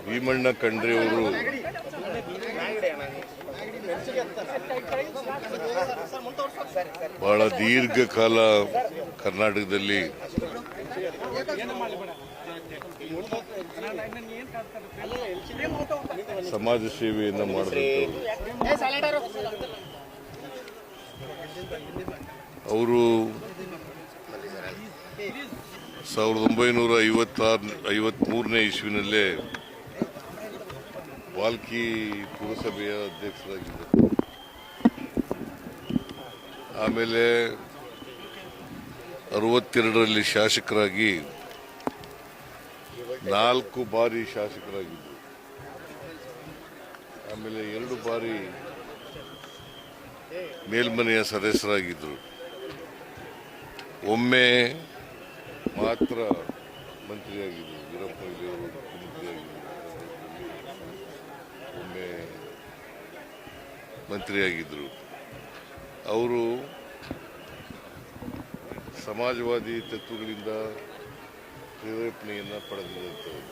ಭೀಮಣ್ಣ ಖಂಡ್ರೆ ಅವರು ಬಹಳ ದೀರ್ಘಕಾಲ ಕರ್ನಾಟಕದಲ್ಲಿ ಸಮಾಜ ಸೇವೆಯನ್ನು ಮಾಡಿದಂಥವರು. ಅವರು 1953ನೇ ಇಸ್ವಿನಲ್ಲೇ ವಾಲ್ಕಿ ಪುರಸಭೆಯ ಅಧ್ಯಕ್ಷರಾಗಿದ್ದರು. ಆಮೇಲೆ 62ರಲ್ಲಿ ಶಾಸಕರಾಗಿ 4 ಬಾರಿ ಶಾಸಕರಾಗಿದ್ದರು. ಆಮೇಲೆ 2 ಬಾರಿ ಮೇಲ್ಮನೆಯ ಸದಸ್ಯರಾಗಿದ್ದರು. ಒಮ್ಮೆ ಮಾತ್ರ ಮಂತ್ರಿಯಾಗಿದ್ದರು. ವೀರಪ್ಪ ಮೊಯ್ಲಿಯವರು ಮುಖ್ಯಮಂತ್ರಿಯಾಗಿದ್ದರು. ಒಮ್ಮೆ ಮಂತ್ರಿಯಾಗಿದ್ದರು. ಅವರು ಸಮಾಜವಾದಿ ತತ್ವಗಳಿಂದ ಪ್ರೇರೇಪಣೆಯನ್ನು ಪಡೆದಿದ್ದಂಥವರು.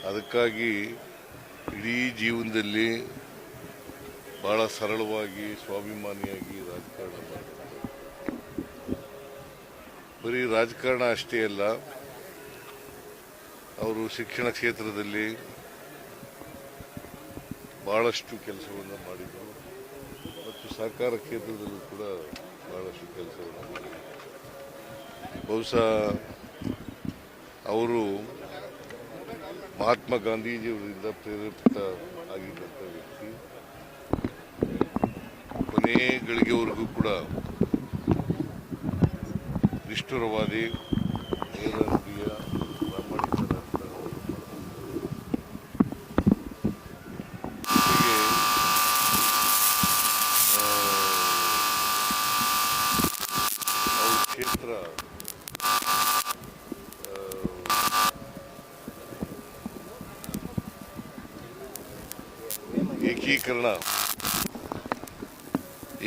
ಅದಕ್ಕಾಗಿ ಇಡೀ ಜೀವನದಲ್ಲಿ ಬಹಳ ಸರಳವಾಗಿ ಸ್ವಾಭಿಮಾನಿಯಾಗಿ ರಾಜಕಾರಣ ಮಾಡಿದರು. ಬರೀ ರಾಜಕಾರಣ ಅಷ್ಟೇ ಅಲ್ಲ, ಅವರು ಶಿಕ್ಷಣ ಕ್ಷೇತ್ರದಲ್ಲಿ ಬಹಳಷ್ಟು ಕೆಲಸವನ್ನು ಮಾಡಿದರು ಮತ್ತು ಸಹಕಾರ ಕ್ಷೇತ್ರದಲ್ಲೂ ಕೂಡ ಬಹಳಷ್ಟು ಕೆಲಸವನ್ನು ಮಾಡಿದರು. ಬಹುಶಃ ಅವರು ಮಹಾತ್ಮ ಗಾಂಧೀಜಿಯವರಿಂದ ಪ್ರೇರೇಪಿತ ಆಗಿದ್ದಂಥ ವ್ಯಕ್ತಿ. ಕೊನೆ ಗಳಿಗೆವರೆಗೂ ಕೂಡ ನಿಷ್ಠುರವಾದಿ, ನೇರ ನುಡಿಯ, ಪ್ರಾಮಾಣಿಕರ ಅವ್ರ ಕ್ಷೇತ್ರ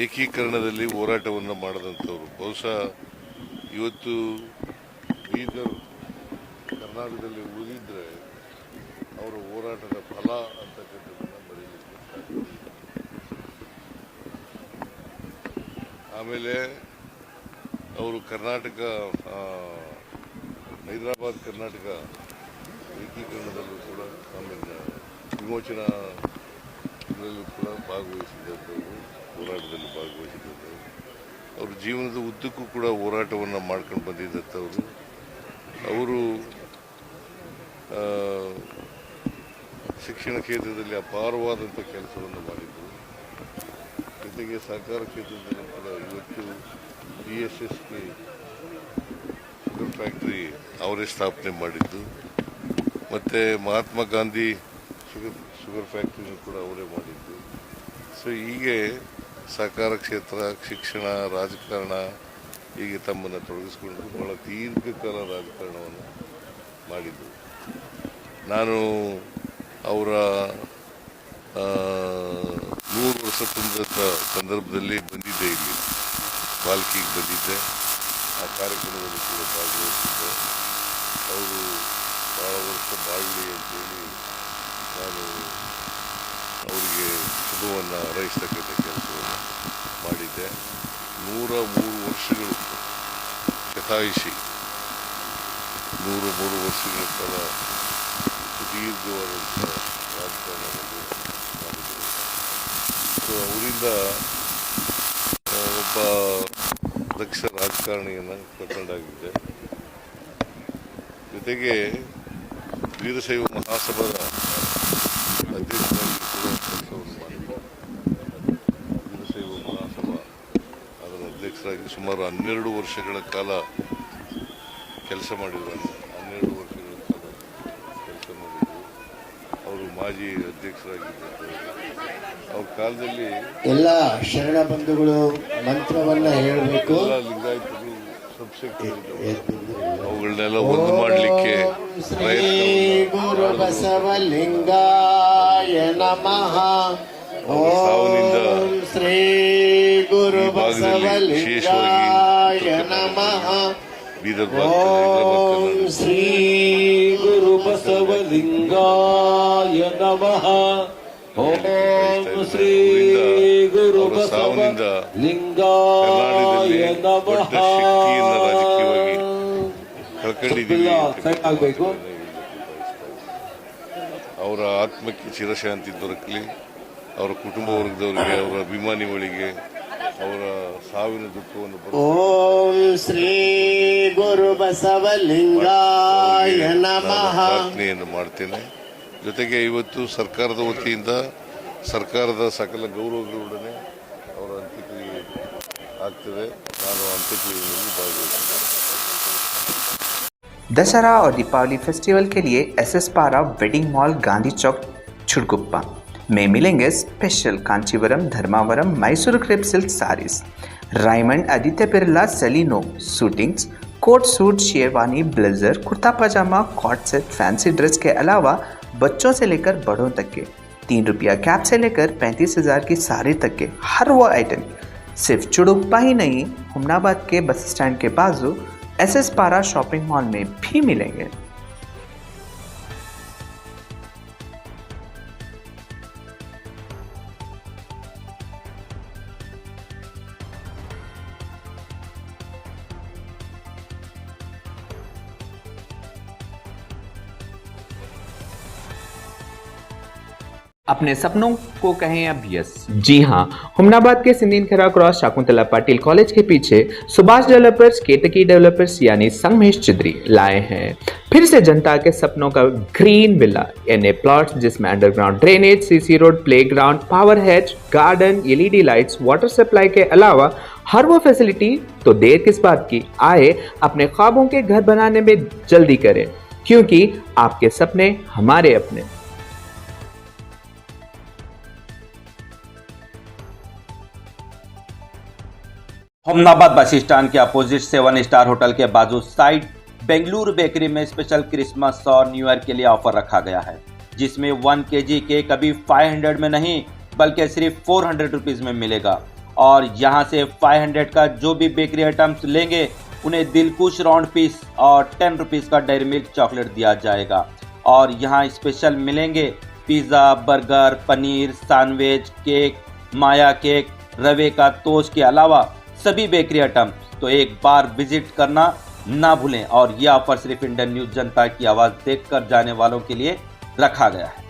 ಏಕೀಕರಣದಲ್ಲಿ ಹೋರಾಟವನ್ನು ಮಾಡದಂಥವ್ರು. ಬಹುಶಃ ಇವತ್ತು ಬೀದರ್ ಕರ್ನಾಟಕದಲ್ಲಿ ಉಳಿದಿದ್ರೆ ಅವರ ಹೋರಾಟದ ಫಲ ಅಂತಕ್ಕಂಥದ್ದನ್ನು ಬರೀಲಿಕ್ಕೆ ಸಾಧ್ಯ. ಆಮೇಲೆ ಅವರು ಕರ್ನಾಟಕ ಹೈದರಾಬಾದ್ ಕರ್ನಾಟಕ ಏಕೀಕರಣದಲ್ಲೂ ಕೂಡ ಆಮೇಲೆ ವಿಮೋಚನಾ ಇದರಲ್ಲೂ ಕೂಡ ಭಾಗವಹಿಸಿದಂಥವರು, ಹೋರಾಟದಲ್ಲಿ ಭಾಗವಹಿಸಿದಂಥವರು. ಅವ್ರ ಜೀವನದ ಉದ್ದಕ್ಕೂ ಕೂಡ ಹೋರಾಟವನ್ನು ಮಾಡ್ಕೊಂಡು ಬಂದಿದ್ದಂಥವರು. ಅವರು ಶಿಕ್ಷಣ ಕ್ಷೇತ್ರದಲ್ಲಿ ಅಪಾರವಾದಂಥ ಕೆಲಸವನ್ನು ಮಾಡಿದರು. ಜೊತೆಗೆ ಸಹಕಾರ ಕ್ಷೇತ್ರದಲ್ಲೂ ಕೂಡ ಇವತ್ತು DSSK ಶುಗರ್ ಫ್ಯಾಕ್ಟ್ರಿ ಅವರೇ ಸ್ಥಾಪನೆ ಮಾಡಿದ್ದು, ಮತ್ತು ಮಹಾತ್ಮ ಗಾಂಧಿ ಶುಗರ್ ಫ್ಯಾಕ್ಟ್ರಿನೂ ಕೂಡ ಅವರೇ ಮಾಡಿದ್ದು. ಸೊ ಹೀಗೆ ಸಹಕಾರ ಕ್ಷೇತ್ರ, ಶಿಕ್ಷಣ, ರಾಜಕಾರಣ ಹೀಗೆ ತಮ್ಮನ್ನು ತೊಡಗಿಸಿಕೊಂಡು ಬಹಳ ದೀರ್ಘಕಾಲ ರಾಜಕಾರಣವನ್ನು ಮಾಡಿದ್ದು. ನಾನು ಅವರ 100 ವರ್ಷ ತುಂಬಿದ ಸಂದರ್ಭದಲ್ಲಿ ಬಂದಿದ್ದೆ, ಇಲ್ಲಿ ವಾಲ್ಕಿಗೆ ಬಂದಿದ್ದೆ. ಆ ಕಾರ್ಯಕ್ರಮದಲ್ಲಿ ಕೂಡ ಭಾಗವಹಿಸಿದ್ದೆ. ಅವರು ಭಾಳ ವರ್ಷ ಬಾಳಲಿ ಅಂತೇಳಿ ನಾನು ಅವರಿಗೆ ಶುಭವನ್ನು ಹಾರೈಸ್ತಕ್ಕಂಥ ಕೆಲಸವನ್ನು ಮಾಡಿದ್ದೆ. 103 ವರ್ಷಗಳು ಶತಾಯುಷಿ, 103 ವರ್ಷಗಳ ಕಾಲ ಸುದೀರ್ಘವಾದಂಥ ರಾಜಕಾರಣವನ್ನು ಮಾಡಿದರು. ಸೊ ಅವರಿಂದ ಒಬ್ಬ ದಕ್ಷ ರಾಜಕಾರಣಿಯನ್ನು ಕರ್ಕೊಂಡಾಗಿದ್ದೆ. ಜೊತೆಗೆ ವೀರಶೈವ ಮಹಾಸಭಾದ ಅಧ್ಯಕ್ಷರಾಗಿ ಕೂಡ ಕೆಲಸವನ್ನು ಮಾಡಿದ್ದೆ. ವೀರಶೈವ ಮಹಾಸಭಾ ಅದರ ಅಧ್ಯಕ್ಷರಾಗಿ ಸುಮಾರು 12 ವರ್ಷಗಳ ಕಾಲ ಕೆಲಸ ಮಾಡಿದ್ರು. 12 ವರ್ಷಗಳ ಕಾಲ ಕೆಲಸ ಮಾಡಿದ್ರು. ಅವರು ಮಾಜಿ ಅಧ್ಯಕ್ಷರಾಗಿದ್ದರು. ಅವ್ರ ಕಾಲದಲ್ಲಿ ಎಲ್ಲ ಶರಣ ಬಂಧುಗಳು ಮಂತ್ರವನ್ನ ಹೇಳಬೇಕು. ಲಿಂಗಾಯತರು ಅವುಗಳನ್ನೆಲ್ಲ ಒಂದು ಮಾಡಲಿಕ್ಕೆ ಶ್ರೀ ಗುರು ಬಸವಲಿಂಗಾಯ ನಮಃ. ಓಂ ಶ್ರೀ ಗುರು ಬಸವಲಿಂಗಾಯ ನಮಃ. ಓಂ ಶ್ರೀ ಗುರು ಬಸವ ಲಿಂಗಾಯ ನಮಃ. ಓಂ ಶ್ರೀ ಗುರು ಬಸವ ಲಿಂಗಾಯ ನಮಃ. ಕಳ್ಕೊಂಡಿದ್ದೀವಿ. ಆಗಬೇಕು. ಅವರ ಆತ್ಮಕ್ಕೆ ಚಿರಶಾಂತಿ ದೊರಕಲಿ. ಅವರ ಕುಟುಂಬ ವರ್ಗದವರಿಗೆ, ಅವರ ಅಭಿಮಾನಿಗಳಿಗೆ ಅವರ ಸಾವಿನ ದುಃಖವನ್ನು ಓಂ ಶ್ರೀ ಗುರು ಬಸವಲಿಂಗಾಯ ನಮಃ ಪ್ರಾರ್ಥನೆಯನ್ನು ಮಾಡ್ತೇನೆ. ಜೊತೆಗೆ ಇವತ್ತು ಸರ್ಕಾರದ ವತಿಯಿಂದ ಸರ್ಕಾರದ ಸಕಲ ಗೌರವಗಳೊಡನೆ ಅವರ ಅಂತ್ಯಕ್ರಿಯೆ ಆಗ್ತದೆ. ನಾನು ಅಂತ್ಯಕ್ರಿಯೆಯಲ್ಲಿ ಭಾಗವಹಿಸ್ತೇನೆ. दशहरा और दीपावली फेस्टिवल के लिए SS Para wedding mall Gandhi Chowk Chudguppa में मिलेंगे special Kanchivaram, Dharmavaram, Mysore crepe silk saris, Raymond, Aditya Birla, सेलिनो suitings, coat suit, sherwani, blazer, kurta pajama, coat set, fancy dress के अलावा बच्चों से लेकर बड़ों तक के 3 रुपया कैप से लेकर 35,000 की साड़ी तक के हर वो आइटम सिर्फ चुड़ुप्पा ही नहीं, हुमनाबाद के बस स्टैंड के बाजू एसएस पारा शॉपिंग मॉल में भी मिलेंगे। अपने सपनों को कहें अब यस। जी हाँ, हुमनाबाद के सिंदीन खरा क्रॉस शाकुंतला पाटिल कॉलेज के पीछे सुभाष डेवलपर्स, केतकी डेवलपर्स यानी संगमेश चिद्री लाए हैं फिर से जनता के सपनों का ग्रीन विला यानी प्लॉट्स जिसमें underground drainage, CC road, playground, power hedge, garden, LED lights, water supply के अलावा हर वो फैसिलिटी। तो देर किस बात की, आए अपने ख्वाबों के घर बनाने में जल्दी करें, क्योंकि आपके सपने हमारे अपने। हुमनाबाद बस स्टैंड के अपोजिट 7 स्टार होटल के बाजू साइड बेंगलुरु बेकरी में स्पेशल क्रिसमस और न्यू ईयर के लिए ऑफर रखा गया है, जिसमें 1 kg केक अभी 500 में नहीं बल्कि सिर्फ 400 रुपीज़ में मिलेगा। और यहाँ से 500 का जो भी बेकरी आइटम्स लेंगे उन्हें दिलकुश राउंड पीस और 10 रुपीज़ का डेयरी मिल्क चॉकलेट दिया जाएगा। और यहाँ स्पेशल मिलेंगे pizza, burger, paneer, sandwich, cake, Maya cake, रवे का तोश के अलावा सभी बेकरी आइटम। तो एक बार विजिट करना ना भूलें। और यह ऑफर सिर्फ इंडियन न्यूज़ जनता की आवाज़ देखकर जाने वालों के लिए रखा गया है।